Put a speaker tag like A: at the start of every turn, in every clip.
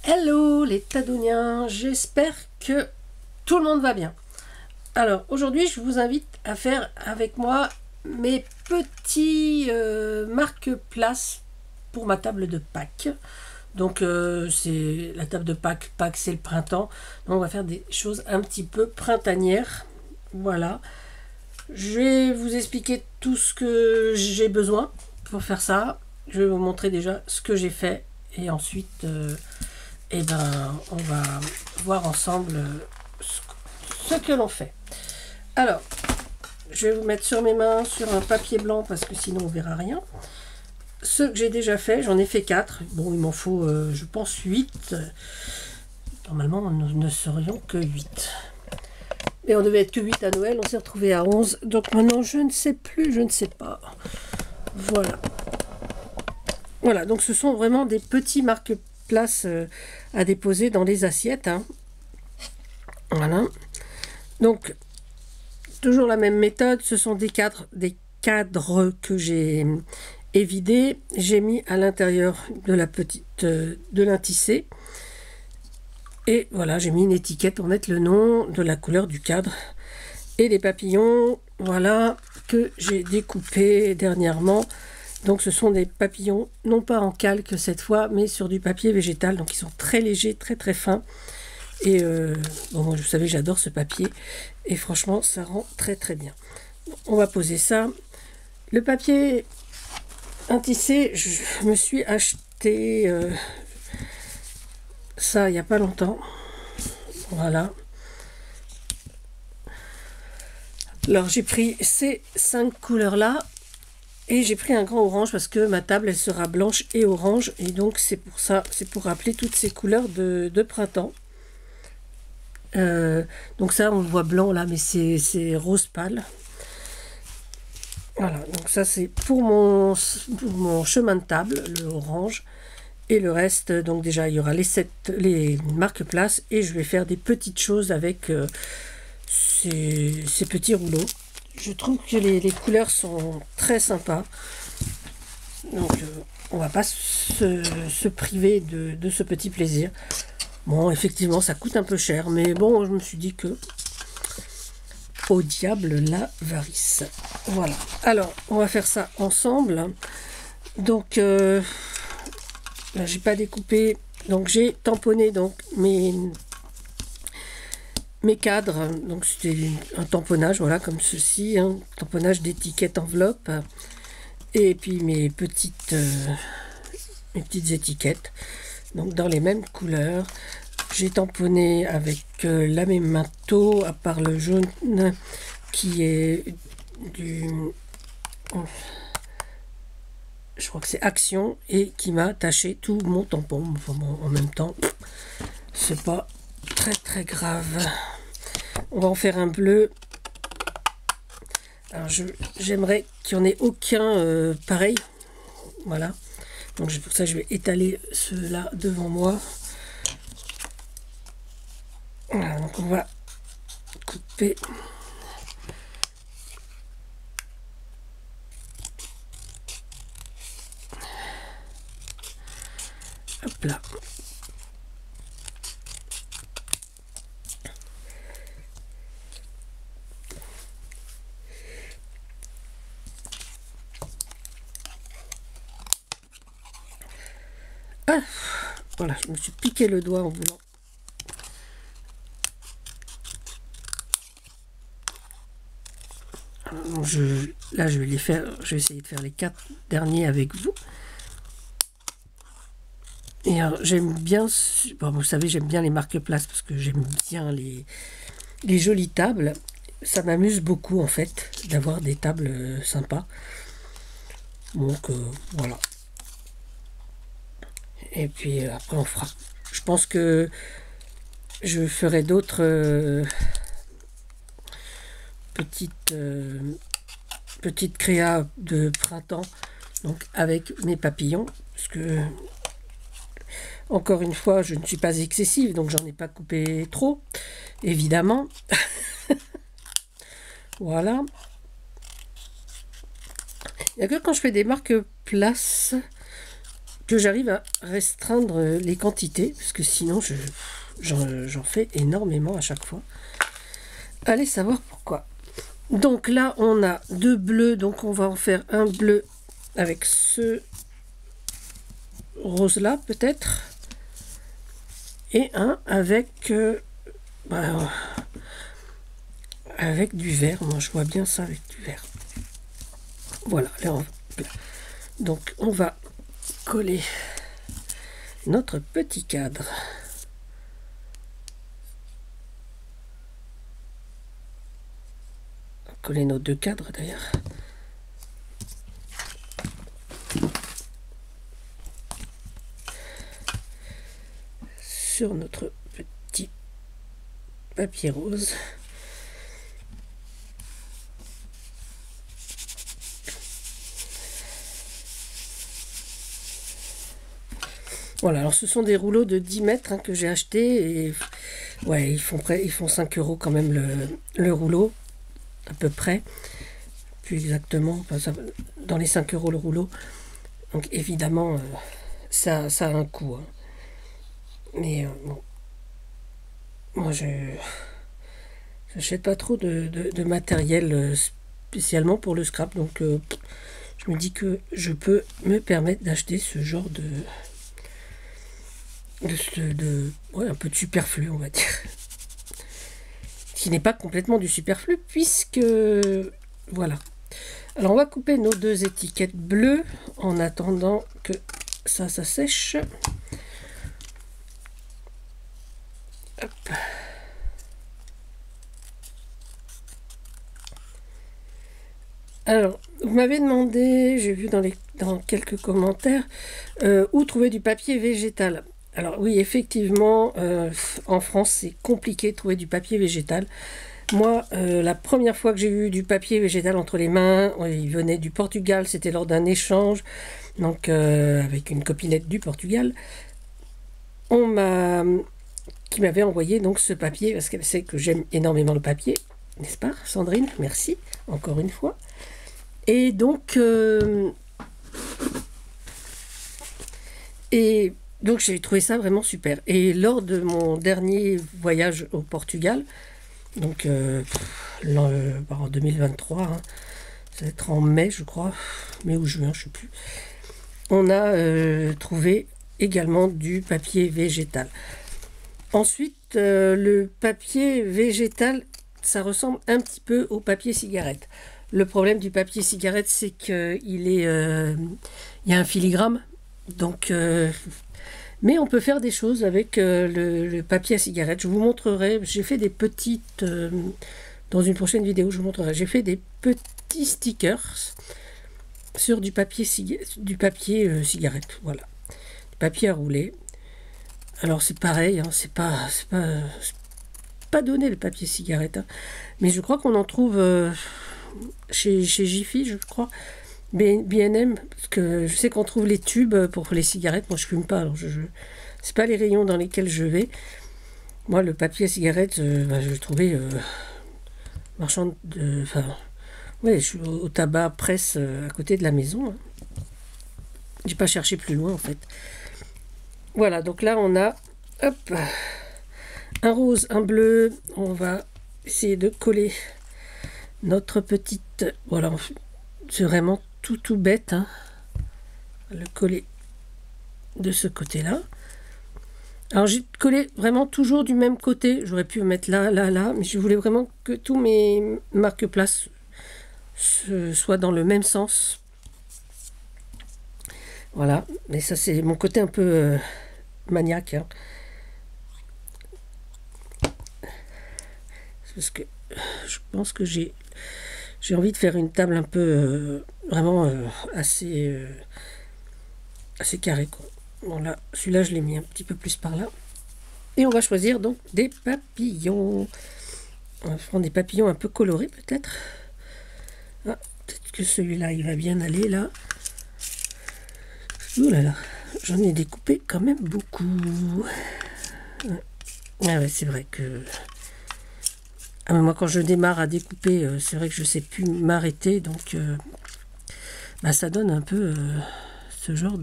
A: Hello les Tadouniens, j'espère que tout le monde va bien. Alors aujourd'hui je vous invite à faire avec moi mes petits marque-places pour ma table de Pâques. Donc c'est la table de Pâques, c'est le printemps, donc on va faire des choses un petit peu printanières. Voilà, je vais vous expliquer tout ce que j'ai besoin pour faire ça. Je vais vous montrer déjà ce que j'ai fait et ensuite et on va voir ensemble ce que l'on fait. Alors, je vais vous mettre sur mes mains sur un papier blanc parce que sinon on verra rien. Ce que j'ai déjà fait, j'en ai fait 4. Bon, il m'en faut, je pense, 8. Normalement, nous ne serions que 8. Mais on devait être que 8 à Noël, on s'est retrouvé à 11. Donc maintenant, je ne sais plus, je ne sais pas. Voilà. Voilà, donc ce sont vraiment des petits marque-places à déposer dans les assiettes. Hein. Voilà. Donc, toujours la même méthode, ce sont des cadres que j'ai évidés. J'ai mis à l'intérieur de la petite de l'intissé. Et voilà, j'ai mis une étiquette pour mettre le nom de la couleur du cadre. Et les papillons, voilà, que j'ai découpés dernièrement. Donc ce sont des papillons, non pas en calque cette fois, mais sur du papier végétal. Donc ils sont très légers, très très fins. Et bon, moi, vous savez, j'adore ce papier. Et franchement, ça rend très très bien. On va poser ça. Le papier intissé, je me suis acheté ça il n'y a pas longtemps. Voilà. Alors j'ai pris ces 5 couleurs-là. Et j'ai pris un grand orange parce que ma table, elle sera blanche et orange. Et donc, c'est pour ça, c'est pour rappeler toutes ces couleurs de printemps. Donc ça, on le voit blanc là, mais c'est rose pâle. Voilà, donc ça, c'est pour mon chemin de table, le orange. Et le reste, donc déjà, il y aura les marque-places. Et je vais faire des petites choses avec ces petits rouleaux. Je trouve que les couleurs sont très sympas. Donc, on va pas se priver de ce petit plaisir. Bon, effectivement, ça coûte un peu cher. Mais bon, je me suis dit que... Au diable l'avarice. Voilà. Alors, on va faire ça ensemble. Donc, là, j'ai pas découpé. Donc, j'ai tamponné donc mes cadres, donc c'était un tamponnage, voilà, comme ceci, hein, tamponnage d'étiquette enveloppe, et puis mes petites étiquettes, donc dans les mêmes couleurs. J'ai tamponné avec la même manteau, à part le jaune qui est du... Je crois que c'est Action, et qui m'a taché tout mon tampon. Enfin, bon, en même temps, c'est pas très très grave. On va en faire un bleu. Alors j'aimerais qu'il n'y en ait aucun pareil. Voilà. Donc pour ça je vais étaler ceux-là devant moi. Voilà, donc on va couper. Hop là. Ah, voilà, je me suis piqué le doigt en voulant. Là, je vais les faire. Je vais essayer de faire les 4 derniers avec vous. Et j'aime bien. Bon, vous savez, j'aime bien les marque-places parce que j'aime bien les jolies tables. Ça m'amuse beaucoup en fait d'avoir des tables sympas. Donc voilà. Et puis après on fera. Je pense que je ferai d'autres petites créas de printemps, donc avec mes papillons, parce que encore une fois je ne suis pas excessive, donc j'en ai pas coupé trop, évidemment. Voilà. Il n'y a que quand je fais des marque-places que j'arrive à restreindre les quantités, parce que sinon j'en fais énormément à chaque fois. Allez savoir pourquoi. Donc là, on a 2 bleus, donc on va en faire un bleu avec ce rose-là, peut-être, et un avec, avec du vert. Moi, je vois bien ça avec du vert. Voilà, là, donc on va coller notre petit cadre. Coller nos 2 cadres d'ailleurs. Sur notre petit papier rose. Voilà, alors ce sont des rouleaux de 10 mètres que j'ai acheté et ouais, ils font 5 € quand même le rouleau, à peu près, plus exactement, dans les 5 € le rouleau. Donc évidemment, ça a un coût. Hein. Mais bon, moi je n'achète pas trop de matériel spécialement pour le scrap, donc je me dis que je peux me permettre d'acheter ce genre ouais, un peu de superflu, on va dire, qui n'est pas complètement du superflu puisque voilà. Alors on va couper nos 2 étiquettes bleues en attendant que ça sèche. Hop. Alors, vous m'avez demandé, j'ai vu dans quelques commentaires, où trouver du papier végétal. Alors oui, effectivement, en France, c'est compliqué de trouver du papier végétal. Moi, la première fois que j'ai eu du papier végétal entre les mains, il venait du Portugal, c'était lors d'un échange, donc avec une copinette du Portugal, qui m'avait envoyé donc ce papier, parce qu'elle sait que j'aime énormément le papier, n'est-ce pas, Sandrine? Merci, encore une fois. Et donc, j'ai trouvé ça vraiment super. Et lors de mon dernier voyage au Portugal, donc en 2023, hein, ça va être en mai, je crois, mai ou juin, je ne sais plus, on a trouvé également du papier végétal. Ensuite, le papier végétal, ça ressemble un petit peu au papier cigarette. Le problème du papier cigarette, c'est qu'il y a un filigrane, donc, mais on peut faire des choses avec le papier à cigarette. Je vous montrerai, j'ai fait des petites, dans une prochaine vidéo, je vous montrerai, j'ai fait des petits stickers sur du papier cigarette, voilà, du papier à rouler. Alors c'est pareil, hein, c'est pas donné le papier cigarette, hein, mais je crois qu'on en trouve chez Jiffy, je crois, B&M, parce que je sais qu'on trouve les tubes pour les cigarettes. Moi je fume pas, alors c'est pas les rayons dans lesquels je vais. Moi le papier à cigarette, je le trouvais marchand de, ouais, je suis au tabac presse à côté de la maison. Hein. J'ai pas cherché plus loin en fait. Voilà, donc là on a hop, un rose, un bleu. On va essayer de coller notre petite, voilà, c'est vraiment tout bête, hein. Le coller de ce côté là. Alors j'ai collé vraiment toujours du même côté, j'aurais pu mettre là, mais je voulais vraiment que tous mes marque-places soient dans le même sens. Voilà, mais ça c'est mon côté un peu maniaque, hein. Parce que je pense que j'ai envie de faire une table un peu vraiment assez carrée, quoi. Bon là, celui-là je l'ai mis un petit peu plus par là. Et on va choisir donc des papillons. On va prendre des papillons un peu colorés peut-être. Ah, peut-être que celui-là il va bien aller là. Ouh là là, j'en ai découpé quand même beaucoup. Ah ouais, c'est vrai que... Ah, moi, quand je démarre à découper, c'est vrai que je ne sais plus m'arrêter, donc ça donne un peu ce genre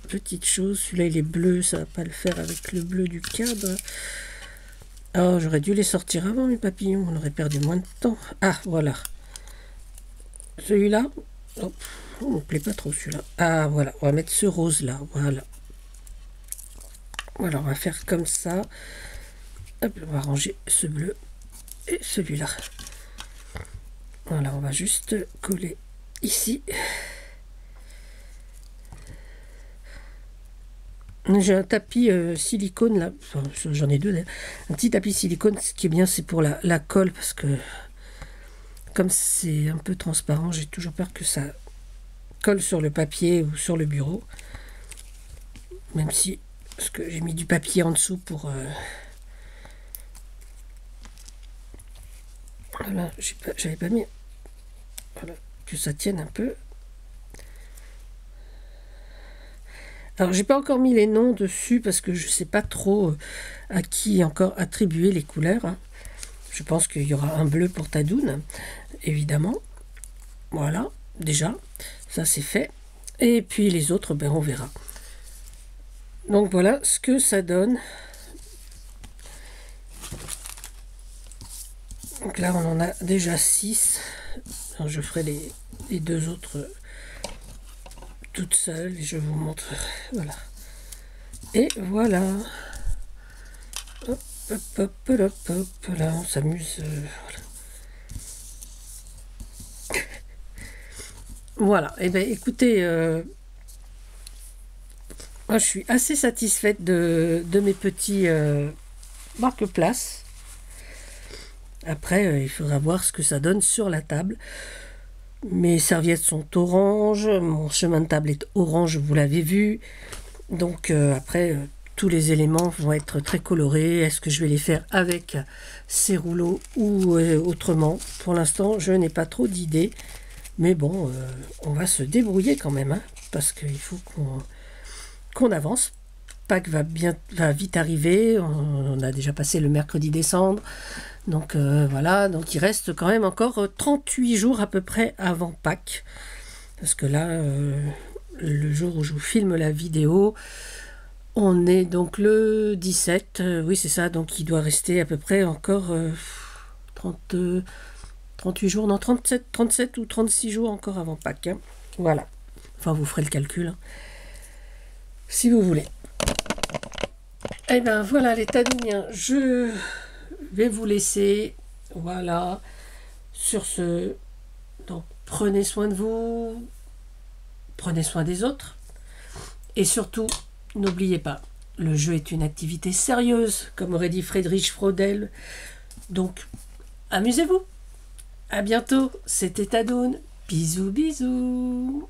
A: petite chose. Celui-là, il est bleu, ça va pas le faire avec le bleu du cadre. Oh, j'aurais dû les sortir avant, mes papillons. On aurait perdu moins de temps. Ah, voilà. Celui-là, oh, on ne me plaît pas trop celui-là. Ah, voilà, on va mettre ce rose-là. Voilà. Voilà, on va faire comme ça. Hop, on va ranger ce bleu et celui-là. Voilà, on va juste coller ici. J'ai un tapis silicone là, enfin, j'en ai deux d'ailleurs. Un petit tapis silicone, ce qui est bien c'est pour la colle, parce que comme c'est un peu transparent, j'ai toujours peur que ça colle sur le papier ou sur le bureau. Même si, parce que j'ai mis du papier en dessous pour... Voilà, j'avais pas mis... Voilà, que ça tienne un peu. Alors, j'ai pas encore mis les noms dessus parce que je sais pas trop à qui encore attribuer les couleurs. Hein. Je pense qu'il y aura un bleu pour Tadoun, évidemment. Voilà, déjà, ça c'est fait. Et puis les autres, ben, on verra. Donc voilà ce que ça donne. Donc là, on en a déjà 6. Alors, je ferai les deux autres toute seule et je vous montre. Voilà. Et voilà. Hop, hop, hop, hop, hop. Là, on s'amuse. Voilà. Voilà. Et bien, écoutez, moi, je suis assez satisfaite de mes petits marque-places. Après, il faudra voir ce que ça donne sur la table. Mes serviettes sont orange, mon chemin de table est orange, vous l'avez vu. Donc après, tous les éléments vont être très colorés. Est-ce que je vais les faire avec ces rouleaux ou autrement? Pour l'instant, je n'ai pas trop d'idées. Mais bon, on va se débrouiller quand même, hein, parce qu'il faut qu'on avance. Pâques va vite arriver. On a déjà passé le mercredi décembre. Donc voilà, donc il reste quand même encore 38 jours à peu près avant Pâques. Parce que là, le jour où je vous filme la vidéo, on est donc le 17. Oui, c'est ça, donc il doit rester à peu près encore 38 jours, non, 37 ou 36 jours encore avant Pâques. Hein. Voilà. Enfin, vous ferez le calcul, hein, si vous voulez. Eh bien, voilà les tadouniens, je vais vous laisser. Voilà. Sur ce, donc prenez soin de vous, prenez soin des autres. Et surtout, n'oubliez pas, le jeu est une activité sérieuse, comme aurait dit Friedrich Frodel. Donc, amusez-vous. À bientôt, c'était Tadoun. Bisous, bisous.